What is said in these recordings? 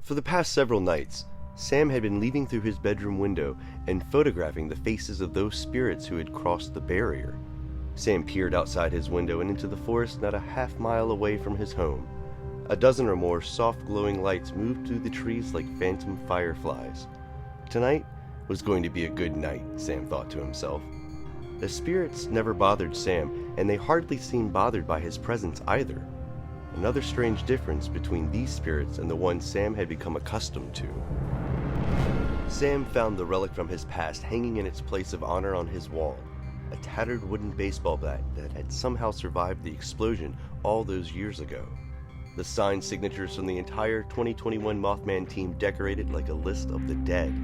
For the past several nights, Sam had been leaving through his bedroom window and photographing the faces of those spirits who had crossed the barrier. Sam peered outside his window and into the forest not a half-mile away from his home. A dozen or more soft glowing lights moved through the trees like phantom fireflies. Tonight was going to be a good night, Sam thought to himself. The spirits never bothered Sam, and they hardly seemed bothered by his presence either. Another strange difference between these spirits and the ones Sam had become accustomed to. Sam found the relic from his past hanging in its place of honor on his wall, a tattered wooden baseball bat that had somehow survived the explosion all those years ago. The signed signatures from the entire 2021 Mothman team decorated like a list of the dead.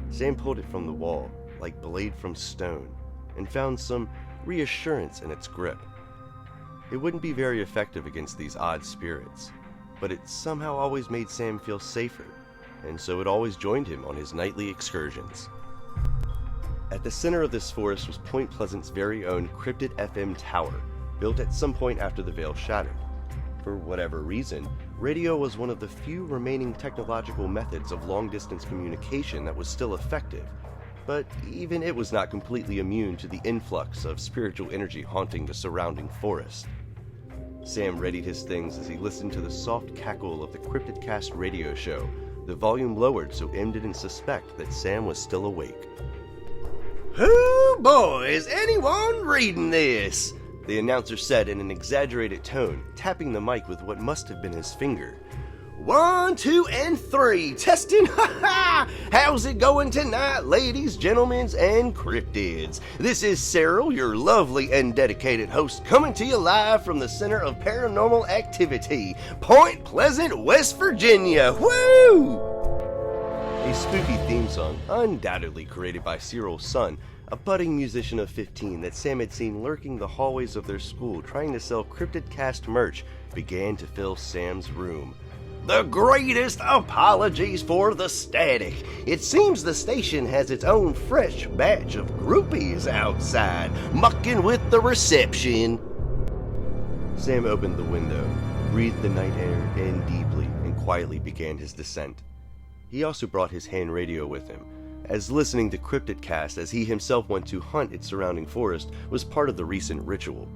Sam pulled it from the wall, like blade from stone, and found some reassurance in its grip. It wouldn't be very effective against these odd spirits, but it somehow always made Sam feel safer, and so it always joined him on his nightly excursions. At the center of this forest was Point Pleasant's very own Cryptid FM tower, built at some point after the veil shattered. For whatever reason, radio was one of the few remaining technological methods of long-distance communication that was still effective, but even it was not completely immune to the influx of spiritual energy haunting the surrounding forest. Sam readied his things as he listened to the soft cackle of the Cryptidcast radio show, the volume lowered so M didn't suspect that Sam was still awake. "Who, boy, is anyone reading this?" the announcer said in an exaggerated tone, tapping the mic with what must have been his finger. 1, 2, and 3, testing, ha! How's it going tonight, ladies, gentlemen, and cryptids? This is Cyril, your lovely and dedicated host, coming to you live from the center of paranormal activity, Point Pleasant, West Virginia. Woo! A spooky theme song, undoubtedly created by Cyril's son, a budding musician of 15 that Sam had seen lurking the hallways of their school trying to sell Cryptidcast merch, began to fill Sam's room. The greatest apologies for the static. It seems the station has its own fresh batch of groupies outside, mucking with the reception. Sam opened the window, breathed the night air in deeply, and quietly began his descent. He also brought his hand radio with him, as listening to Cryptidcast as he himself went to hunt its surrounding forest was part of the recent ritual.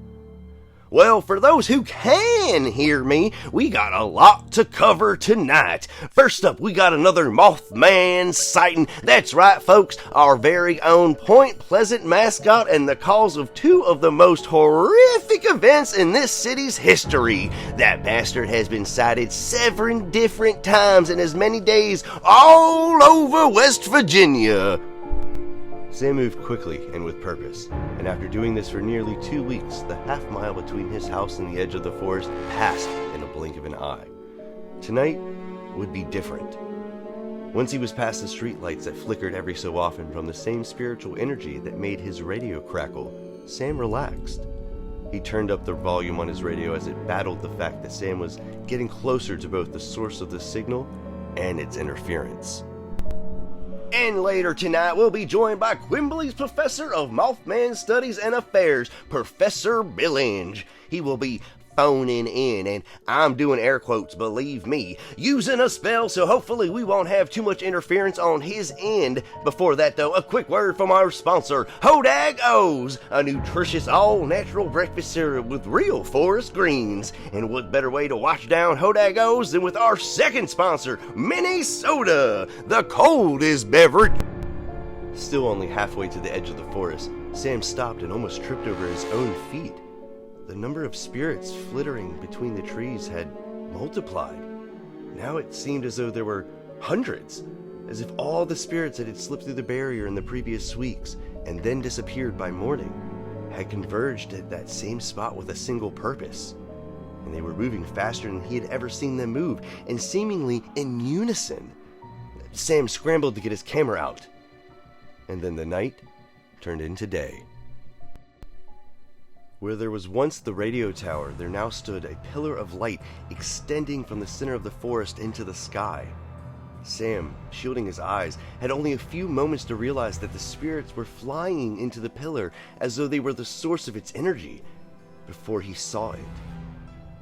Well, for those who can hear me, we got a lot to cover tonight. First up, we got another Mothman sighting. That's right, folks, our very own Point Pleasant mascot and the cause of two of the most horrific events in this city's history. That bastard has been sighted 7 different times in as many days all over West Virginia. Sam moved quickly and with purpose, and after doing this for nearly 2 weeks, the half-mile between his house and the edge of the forest passed in a blink of an eye. Tonight would be different. Once he was past the streetlights that flickered every so often from the same spiritual energy that made his radio crackle, Sam relaxed. He turned up the volume on his radio as it battled the fact that Sam was getting closer to both the source of the signal and its interference. And later tonight, we'll be joined by Quimblee's Professor of Mothman Studies and Affairs, Professor Billinge. He will be phoning in, and I'm doing air quotes, believe me, using a spell, so hopefully we won't have too much interference on his end. Before that, though, a quick word from our sponsor, Hodag O's, a nutritious all-natural breakfast cereal with real forest greens. And what better way to wash down Hodag O's than with our second sponsor, Minnesota, the coldest beverage. Still only halfway to the edge of the forest, Sam stopped and almost tripped over his own feet. The number of spirits flittering between the trees had multiplied. Now it seemed as though there were hundreds, as if all the spirits that had slipped through the barrier in the previous weeks and then disappeared by morning had converged at that same spot with a single purpose. And they were moving faster than he had ever seen them move, and seemingly in unison. Sam scrambled to get his camera out. And then the night turned into day. Where there was once the radio tower, there now stood a pillar of light extending from the center of the forest into the sky. Sam, shielding his eyes, had only a few moments to realize that the spirits were flying into the pillar as though they were the source of its energy, before he saw it.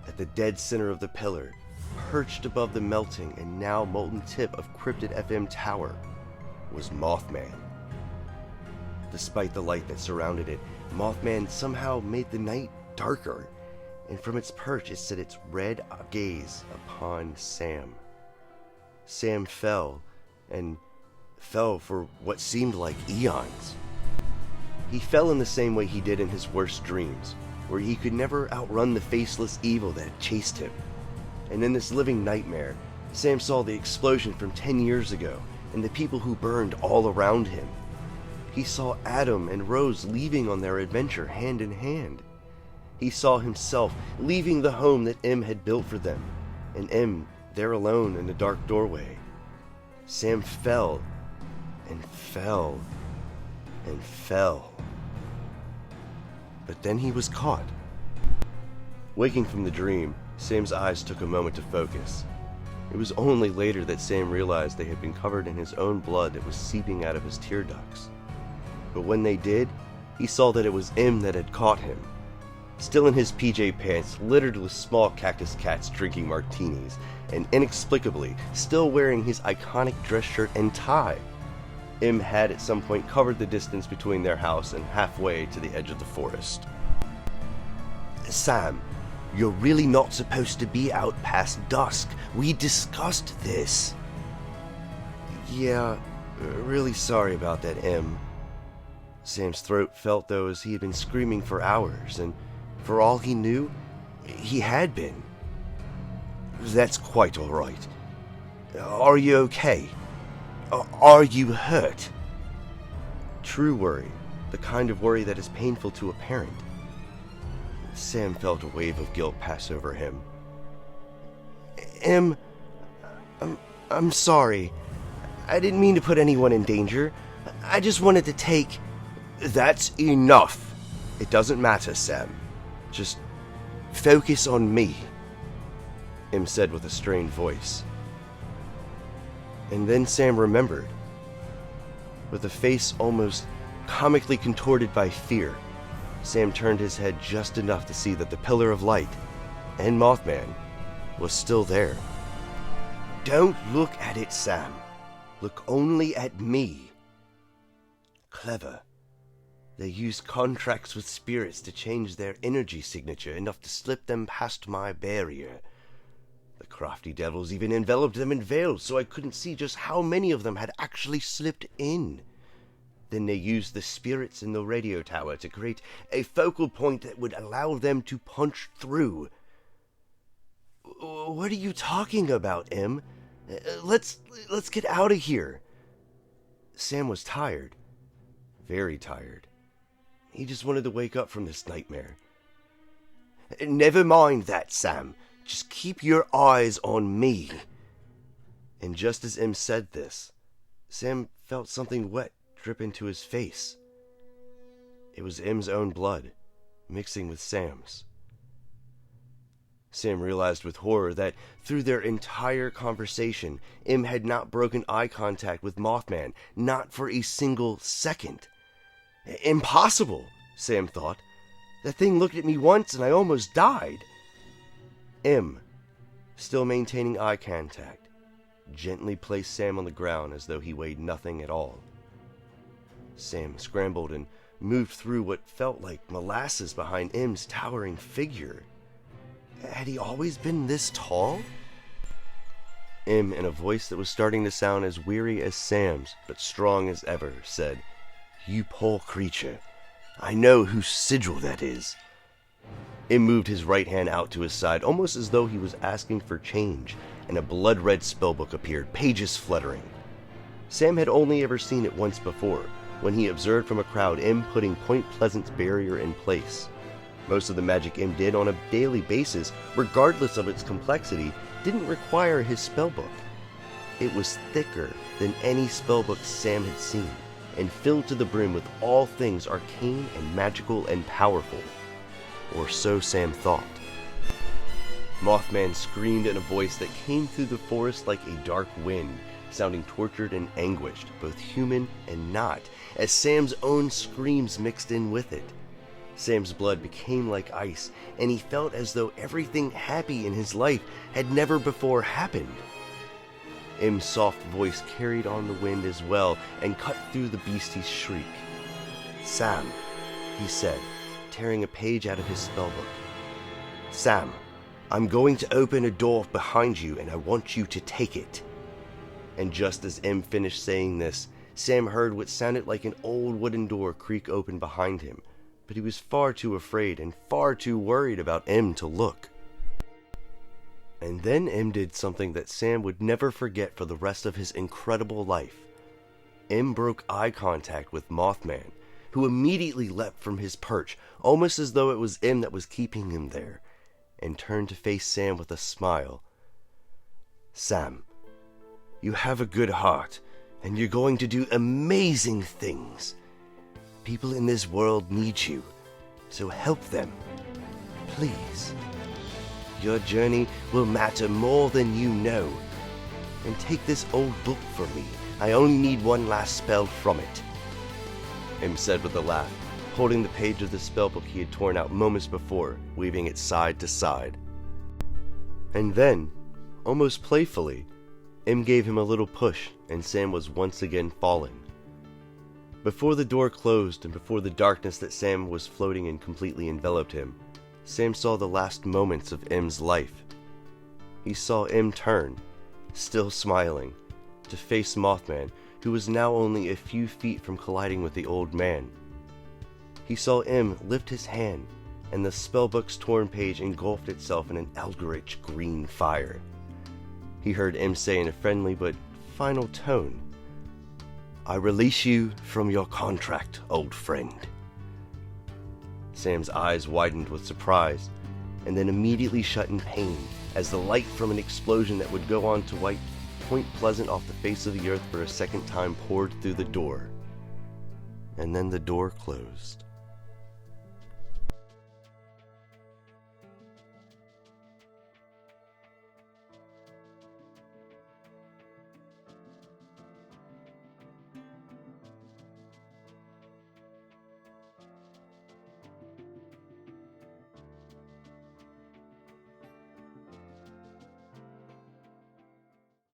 At the dead center of the pillar, perched above the melting and now molten tip of Cryptid FM Tower, was Mothman. Despite the light that surrounded it, Mothman somehow made the night darker, and from its perch it set its red gaze upon Sam. Sam fell, and fell for what seemed like eons. He fell in the same way he did in his worst dreams, where he could never outrun the faceless evil that chased him. And in this living nightmare, Sam saw the explosion from 10 years ago and the people who burned all around him. He saw Adam and Rose leaving on their adventure hand in hand. He saw himself leaving the home that M had built for them, and M there alone in the dark doorway. Sam fell and fell and fell. But then he was caught. Waking from the dream, Sam's eyes took a moment to focus. It was only later that Sam realized they had been covered in his own blood that was seeping out of his tear ducts. But when they did, he saw that it was M that had caught him. Still in his PJ pants, littered with small cactus cats drinking martinis, and inexplicably still wearing his iconic dress shirt and tie. M had at some point covered the distance between their house and halfway to the edge of the forest. "Sam, you're really not supposed to be out past dusk. We discussed this." "Yeah, really sorry about that, M." Sam's throat felt though as he had been screaming for hours, and for all he knew, he had been. "That's quite all right. Are you okay? Are you hurt?" True worry, the kind of worry that is painful to a parent. Sam felt a wave of guilt pass over him. "M, I'm sorry. I didn't mean to put anyone in danger. I just wanted to take..." "That's enough. It doesn't matter, Sam. Just focus on me," M said with a strained voice. And then Sam remembered. With a face almost comically contorted by fear, Sam turned his head just enough to see that the pillar of light and Mothman was still there. "Don't look at it, Sam. Look only at me." Clever. They used contracts with spirits to change their energy signature enough to slip them past my barrier. The crafty devils even enveloped them in veils so I couldn't see just how many of them had actually slipped in. Then they used the spirits in the radio tower to create a focal point that would allow them to punch through. "What are you talking about, M? Let's get out of here." Sam was tired. Very tired. He just wanted to wake up from this nightmare. "Never mind that, Sam. Just keep your eyes on me." And just as M said this, Sam felt something wet drip into his face. It was M's own blood, mixing with Sam's. Sam realized with horror that through their entire conversation, M had not broken eye contact with Mothman, not for a single second. "Impossible," Sam thought. "That thing looked at me once and I almost died." M, still maintaining eye contact, gently placed Sam on the ground as though he weighed nothing at all. Sam scrambled and moved through what felt like molasses behind M's towering figure. Had he always been this tall? M, in a voice that was starting to sound as weary as Sam's, but strong as ever, said, "You poor creature. I know whose sigil that is." M moved his right hand out to his side, almost as though he was asking for change, and a blood-red spellbook appeared, pages fluttering. Sam had only ever seen it once before, when he observed from a crowd M putting Point Pleasant's barrier in place. Most of the magic M did on a daily basis, regardless of its complexity, didn't require his spellbook. It was thicker than any spellbook Sam had seen, and filled to the brim with all things arcane and magical and powerful. Or so Sam thought. Mothman screamed in a voice that came through the forest like a dark wind, sounding tortured and anguished, both human and not, as Sam's own screams mixed in with it. Sam's blood became like ice, and he felt as though everything happy in his life had never before happened. M's soft voice carried on the wind as well and cut through the beastie's shriek. "Sam," he said, tearing a page out of his spellbook. "Sam, I'm going to open a door behind you and I want you to take it." And just as M finished saying this, Sam heard what sounded like an old wooden door creak open behind him, but he was far too afraid and far too worried about M to look. And then M did something that Sam would never forget for the rest of his incredible life. M broke eye contact with Mothman, who immediately leapt from his perch, almost as though it was M that was keeping him there, and turned to face Sam with a smile. "Sam, you have a good heart, and you're going to do amazing things. People in this world need you, so help them, please. Your journey will matter more than you know. And take this old book from me. I only need one last spell from it," M said with a laugh, holding the page of the spellbook he had torn out moments before, waving it side to side. And then, almost playfully, M gave him a little push, and Sam was once again falling. Before the door closed and before the darkness that Sam was floating in completely enveloped him, Sam saw the last moments of M's life. He saw M turn, still smiling, to face Mothman, who was now only a few feet from colliding with the old man. He saw M lift his hand, and the spellbook's torn page engulfed itself in an eldritch green fire. He heard M say in a friendly but final tone, "I release you from your contract, old friend." Sam's eyes widened with surprise, and then immediately shut in pain as the light from an explosion that would go on to wipe Point Pleasant off the face of the earth for a second time poured through the door. And then the door closed.